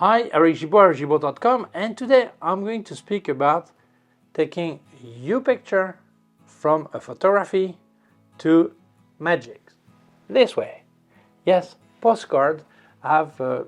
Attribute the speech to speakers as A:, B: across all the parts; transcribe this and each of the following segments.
A: Hi, Eric Gibaud, Gibaud.com, and today I'm going to speak about taking your picture from a photography to magic. This way. Yes, postcards have a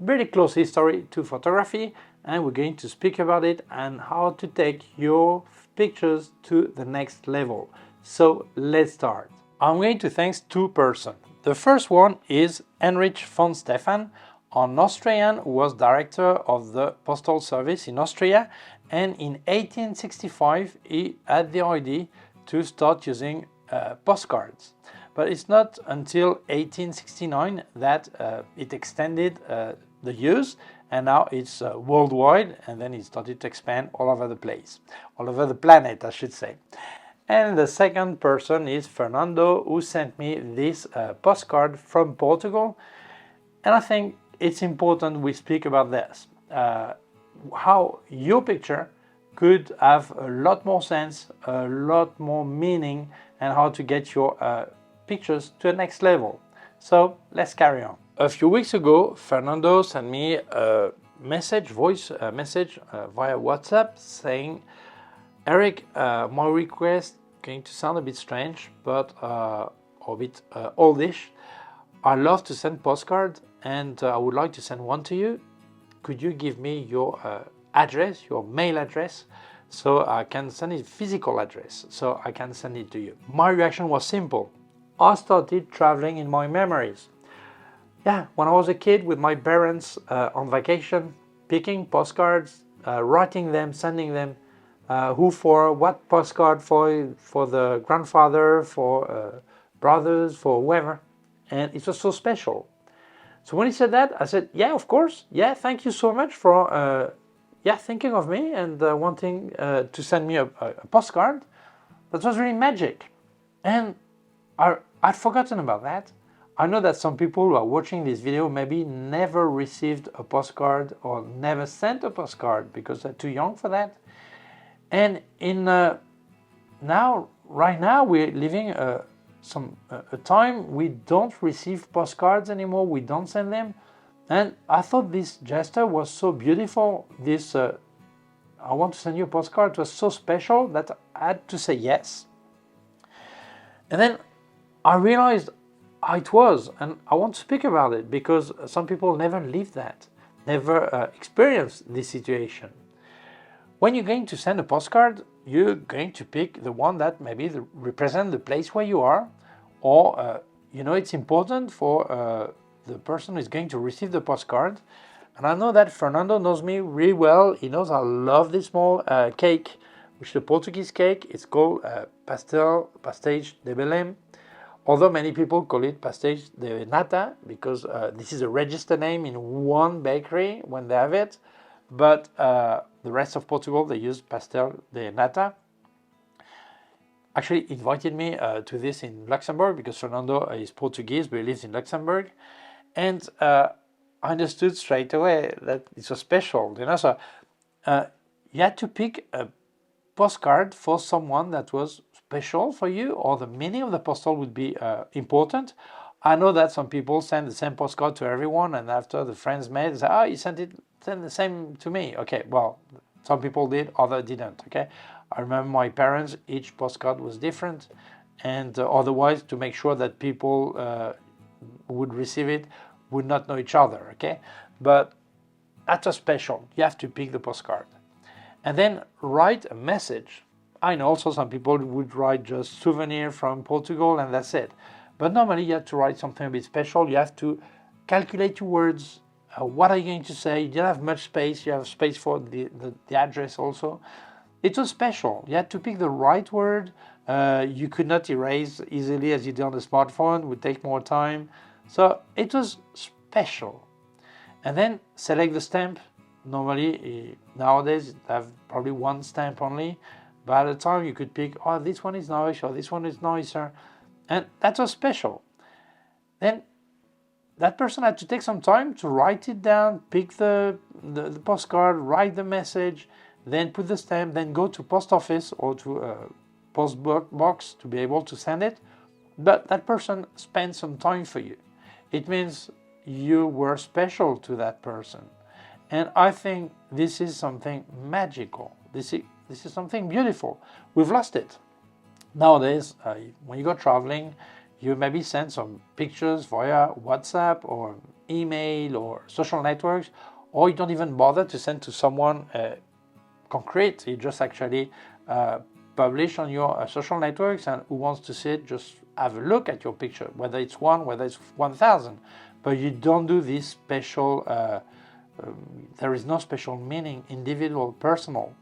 A: really close history to photography, and we're going to speak about it and how to take your pictures to the next level. So let's start. I'm going to thank two persons. The first one is Heinrich von Stefan, an Austrian who was director of the Postal Service in Austria, and in 1865 he had the idea to start using postcards. But it's not until 1869 that it extended the use, and now it's worldwide, and then it started to expand all over the place, all over the planet, I should say. And the second person is Fernando, who sent me this postcard from Portugal. And I think it's important we speak about this, how your picture could have a lot more sense, a lot more meaning, and how to get your pictures to the next level. So let's carry on. A few weeks ago, Fernando sent me a voice message via WhatsApp saying, Eric, my request going to sound a bit strange, but a bit oldish. I love to send postcards, and I would like to send one to you. Could you give me your address, your mail address, so I can send it physical address, so I can send it to you? My reaction was simple. I started traveling in my memories. Yeah, when I was a kid with my parents on vacation, picking postcards, writing them, sending them. Who for what postcard for the grandfather, for brothers, for whoever, and it was so special. So when he said that, I said, yeah, of course, yeah, thank you so much for thinking of me and wanting to send me a postcard. That was really magic, and I'd forgotten about that. I know that some people who are watching this video maybe never received a postcard or never sent a postcard because they're too young for that. And right now, we're living a time we don't receive postcards anymore. We don't send them, and I thought this gesture was so beautiful. This I want to send you a postcard. It was so special that I had to say yes. And then I realized how it was, and I want to speak about it because some people never lived that, never experienced this situation. When you're going to send a postcard, you're going to pick the one that maybe represents the place where you are, or it's important for the person who is going to receive the postcard. And I know that Fernando knows me really well. He knows I love this small cake, which is a Portuguese cake. It's called pastéis de Belém, although many people call it pastéis de nata because this is a registered name in one bakery when they have it. But the rest of Portugal, they use pastel de nata. Actually invited me to this in Luxembourg because Fernando is Portuguese, but he lives in Luxembourg. And I understood straight away that it was special. So you had to pick a postcard for someone that was special for you, or the meaning of the postal would be important. I know that some people send the same postcard to everyone, and after the friends met, they say, oh, you send the same to me. Okay, well, some people did, others didn't, okay? I remember my parents, each postcard was different, and otherwise, to make sure that people who would receive it would not know each other, okay? But that was special. You have to pick the postcard. And then write a message. I know also some people would write just souvenir from Portugal, and that's it. But normally you have to write something a bit special. You have to calculate your words. What are you going to say? You don't have much space. You have space for the address also. It was special. You had to pick the right word. You could not erase easily as you do on the smartphone. It would take more time. So it was special. And then select the stamp. Normally, nowadays, you have probably one stamp only. But at the time, you could pick, oh, this one is nice, or this one is nicer. And that was special. Then that person had to take some time to write it down, pick the postcard, write the message, then put the stamp, then go to post office or to a post box to be able to send it. But that person spent some time for you. It means you were special to that person. And I think this is something magical. This is something beautiful. We've lost it. Nowadays, when you go traveling, you maybe send some pictures via WhatsApp or email or social networks, or you don't even bother to send to someone concrete. You just actually publish on your social networks, and who wants to see it, just have a look at your picture, whether it's one, whether it's 1,000. But you don't do this special, there is no special meaning, individual, personal.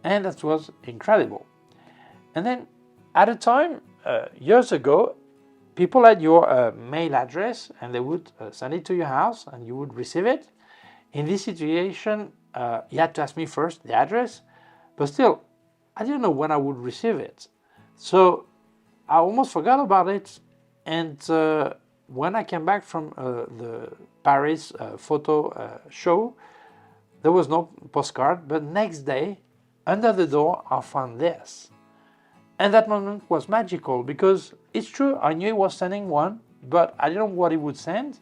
A: And that was incredible. And then at a time, years ago, people had your mail address and they would send it to your house and you would receive it. In this situation, you had to ask me first the address, but still, I didn't know when I would receive it. So I almost forgot about it. And when I came back from the Paris photo show, there was no postcard, but next day, under the door, I found this. And that moment was magical because it's true, I knew he was sending one, but I didn't know what he would send.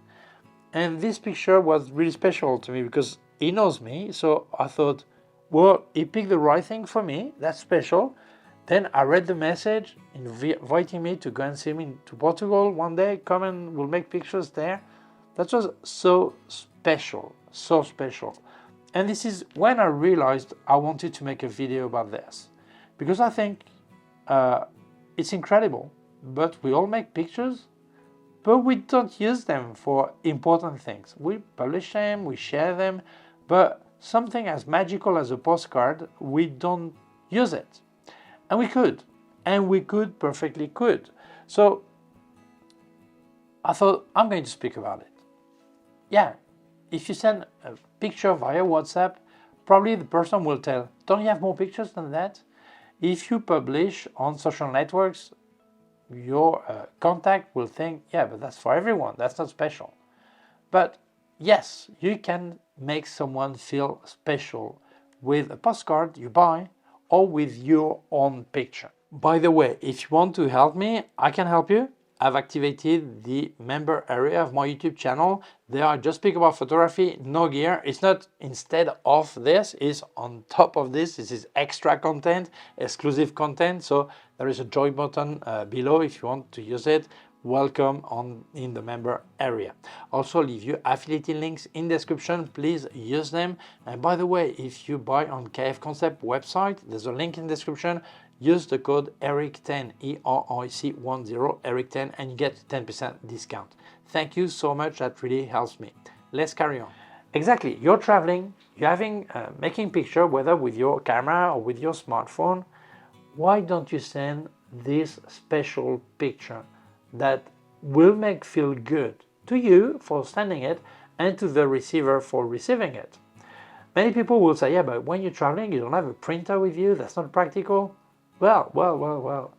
A: And this picture was really special to me because he knows me. So I thought, well, he picked the right thing for me. That's special. Then I read the message inviting me to go and see him to Portugal one day. Come and we'll make pictures there. That was so special, so special. And this is when I realized I wanted to make a video about this. Because I think it's incredible, but we all make pictures, but we don't use them for important things. We publish them, we share them, but something as magical as a postcard, we don't use it. And we could perfectly could. So I thought, I'm going to speak about it. Yeah, if you send a picture via WhatsApp, probably the person will tell, don't you have more pictures than that? If you publish on social networks, your contact will think, yeah, but that's for everyone, that's not special. But yes, you can make someone feel special with a postcard you buy or with your own picture. By the way, if you want to help me, I can help you. I've activated the member area of my YouTube channel. There I just speak about photography, no gear. It's not instead of this, it's on top of this. This is extra content, exclusive content. So there is a join button below if you want to use it. Welcome in the member area. Also leave you affiliate links in description. Please use them. And by the way, if you buy on K&F Concept website, there's a link in description. Use the code ERIC10, ERIC10, ERIC10, and you get 10% discount. Thank you so much. That really helps me. Let's carry on. Exactly. You're traveling, you're making picture, whether with your camera or with your smartphone. Why don't you send this special picture that will make feel good to you for sending it and to the receiver for receiving it? Many people will say, yeah, but when you're traveling, you don't have a printer with you. That's not practical. Well.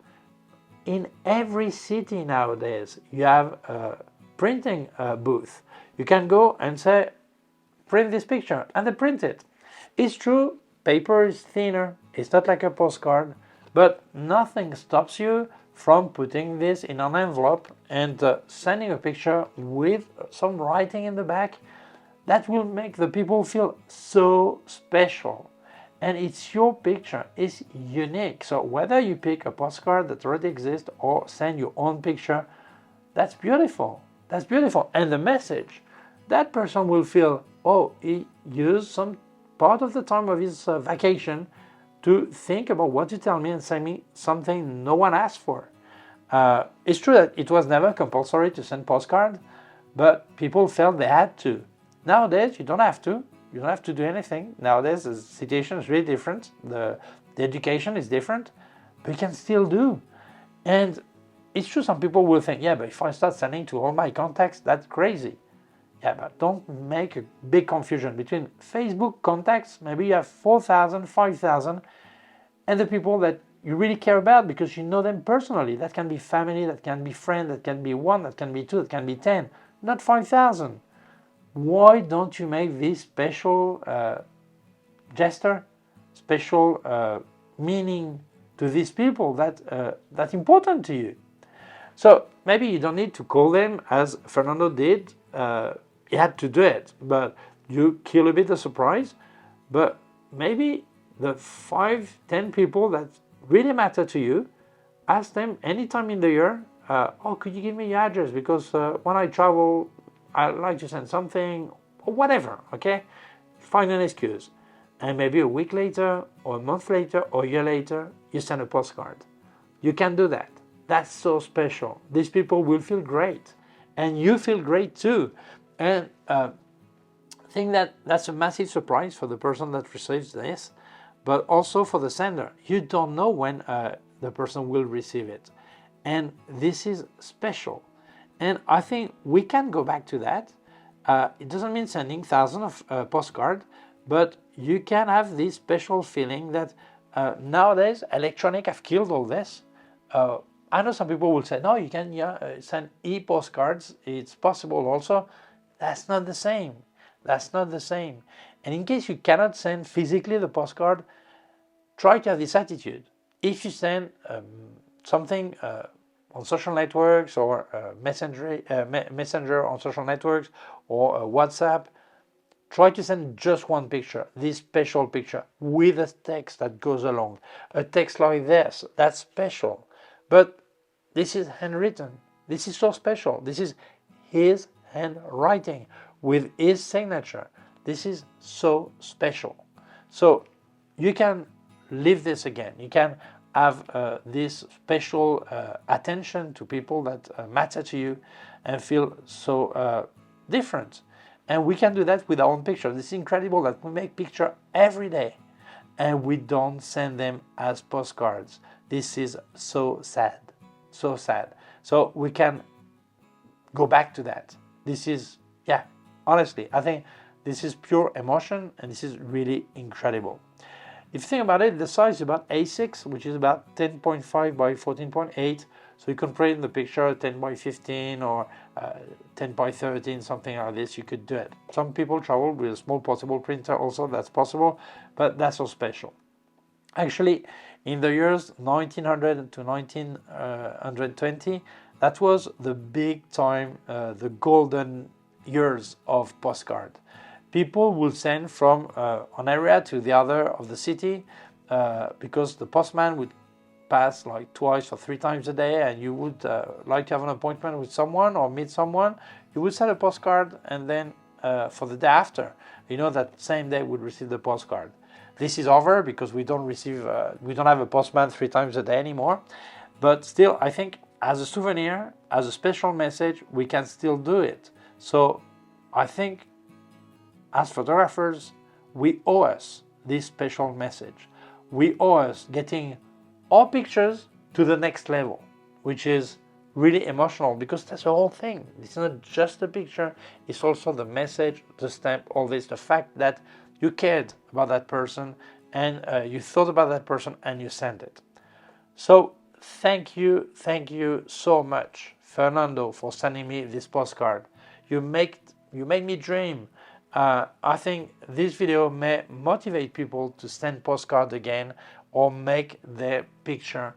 A: In every city nowadays, you have a printing booth. You can go and say, print this picture, and they print it. It's true, paper is thinner. It's not like a postcard, but nothing stops you from putting this in an envelope and sending a picture with some writing in the back. That will make the people feel so special. And it's your picture, it's unique. So whether you pick a postcard that already exists or send your own picture, that's beautiful. That's beautiful. And the message, that person will feel, oh, he used some part of the time of his vacation to think about what to tell me and send me something no one asked for. It's true that it was never compulsory to send postcard, but people felt they had to. Nowadays, you don't have to. You don't have to do anything. Nowadays, the situation is really different. The education is different, but you can still do. And it's true, some people will think, yeah, but if I start sending to all my contacts, that's crazy. Yeah, but don't make a big confusion between Facebook contacts. Maybe you have 4,000, 5,000, and the people that you really care about because you know them personally. That can be family, that can be friend, that can be 1, that can be 2, that can be 10, not 5,000. Why don't you make this special gesture, special meaning to these people that's important to you? So maybe you don't need to call them as Fernando did. He had to do it, but you kill a bit the surprise, but maybe the 5-10 people that really matter to you, ask them anytime in the year, oh, could you give me your address, because when I travel I'd like to send something, or whatever, okay? Find an excuse. And maybe a week later, or a month later, or a year later, you send a postcard. You can do that. That's so special. These people will feel great. And you feel great too. And I think that that's a massive surprise for the person that receives this, but also for the sender. You don't know when the person will receive it. And this is special. And I think we can go back to that. It doesn't mean sending thousands of postcards, but you can have this special feeling that nowadays electronic have killed all this. I know some people will say, no, you can send e-postcards. It's possible also. That's not the same. That's not the same. And in case you cannot send physically the postcard, try to have this attitude. If you send something on social networks, or messenger on social networks, or WhatsApp, try to send just one picture, this special picture, with a text that goes along. A text like this, that's special. But this is handwritten. This is so special. This is his handwriting with his signature. This is so special. So you can live this again. You can have this special attention to people that matter to you and feel so different. And we can do that with our own picture. This is incredible that we make pictures every day and we don't send them as postcards. This is so sad, so sad. So we can go back to that. This is, yeah, honestly, I think this is pure emotion and this is really incredible. If you think about it, the size is about A6, which is about 10.5 by 14.8. So you can print the picture 10 by 15 or 10 by 13, something like this. You could do it. Some people travel with a small portable printer also, that's possible, but that's so special. Actually, in the years 1900 to 1920, that was the big time, the golden years of postcard. People will send from one area to the other of the city because the postman would pass like 2 or 3 times a day, and you would like to have an appointment with someone or meet someone. You would send a postcard, and then for the day after, you know, that same day would receive the postcard. This is over because we don't have a postman 3 times a day anymore. But still, I think as a souvenir, as a special message, we can still do it. So I think as photographers, we owe us this special message. We owe us getting our pictures to the next level, which is really emotional, because that's the whole thing. It's not just a picture, it's also the message, the stamp, all this, the fact that you cared about that person and you thought about that person and you sent it. So thank you so much, Fernando, for sending me this postcard. You made me dream. I think this video may motivate people to send postcards again, or make their picture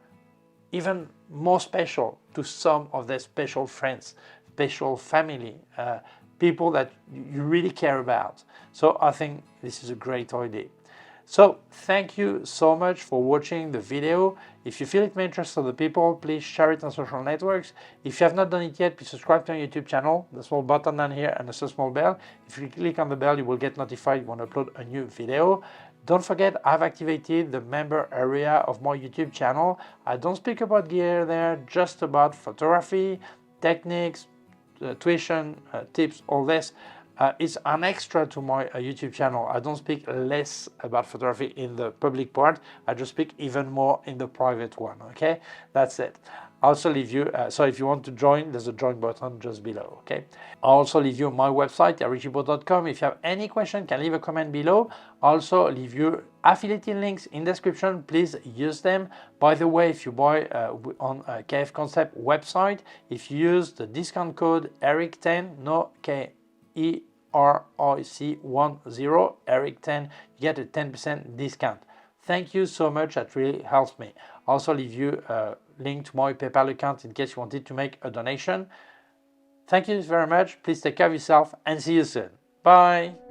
A: even more special to some of their special friends, special family, people that you really care about. So I think this is a great idea. So thank you so much for watching the video. If you feel it may interest other people, please share it on social networks. If you have not done it yet, please subscribe to our YouTube channel, the small button down here and the small bell. If you click on the bell, you will get notified when I upload a new video. Don't forget, I've activated the member area of my YouTube channel. I don't speak about gear there, just about photography, techniques, tuition, tips, all this. It's an extra to my YouTube channel. I don't speak less about photography in the public part. I just speak even more in the private one, okay? That's it. I'll also leave you, so if you want to join, there's a join button just below, okay? I'll also leave you my website, gibaud.com. If you have any question, you can leave a comment below. I'll also leave you affiliate links in description. Please use them. By the way, if you buy on K&F Concept website, if you use the discount code ERIC10, no KERIC10, ERIC10, you get a 10% discount. Thank you so much, that really helps me. I'll also leave you a link to my PayPal account in case you wanted to make a donation. Thank you very much, please take care of yourself and see you soon. Bye!